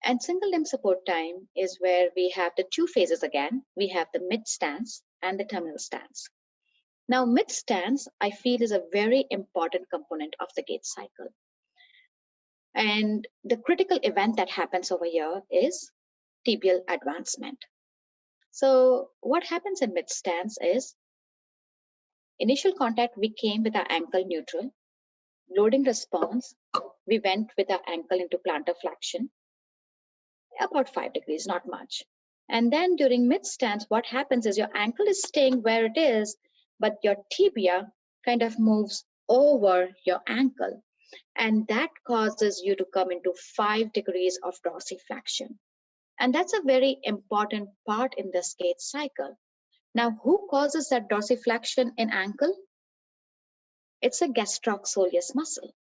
And single limb support time is where we have the two phases again. We have the mid stance and the terminal stance. Now, mid stance, I feel, is a very important component of the gait cycle. And the critical event that happens over here is tibial advancement. So what happens in mid stance is initial contact, we came with our ankle neutral. Loading response, we went with our ankle into plantar flexion, about 5 degrees, not much. And then during mid stance, what happens is your ankle is staying where it is, but your tibia kind of moves over your ankle. And that causes you to come into 5 degrees of dorsiflexion. And that's a very important part in this gait cycle. Now, who causes that dorsiflexion in ankle? It's a gastrocsoleus muscle.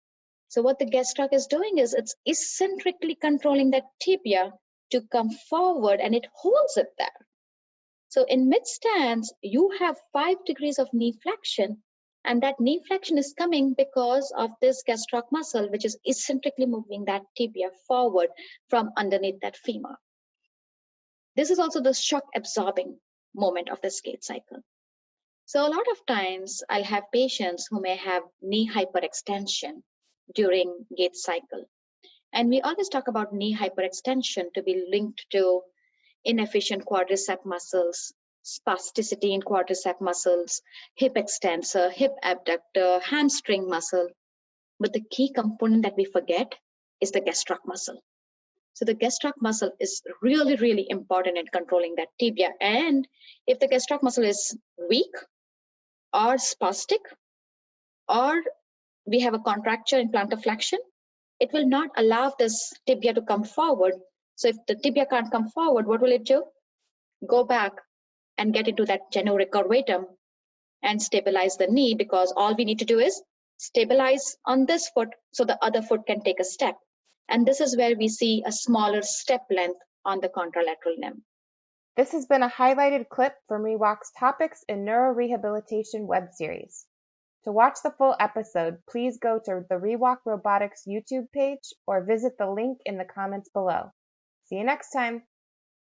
So what the gastroc is doing is it's eccentrically controlling that tibia to come forward, and it holds it there. So in mid stance, you have 5 degrees of knee flexion, and that knee flexion is coming because of this gastroc muscle, which is eccentrically moving that tibia forward from underneath that femur. This is also the shock absorbing moment of this gait cycle. So a lot of times I'll have patients who may have knee hyperextension during gait cycle. And we always talk about knee hyperextension to be linked to inefficient quadricep muscles, spasticity in quadricep muscles, hip extensor, hip abductor, hamstring muscle. But the key component that we forget is the gastroc muscle. So the gastroc muscle is really, really important in controlling that tibia. And if the gastroc muscle is weak or spastic, or we have a contracture in plantar flexion, it will not allow this tibia to come forward. So if the tibia can't come forward, what will it do? Go back and get into that genu recurvatum and stabilize the knee, because all we need to do is stabilize on this foot so the other foot can take a step. And this is where we see a smaller step length on the contralateral limb. This has been a highlighted clip from ReWalk's Topics in Neurorehabilitation web series. To watch the full episode, please go to the ReWalk Robotics YouTube page or visit the link in the comments below. See you next time!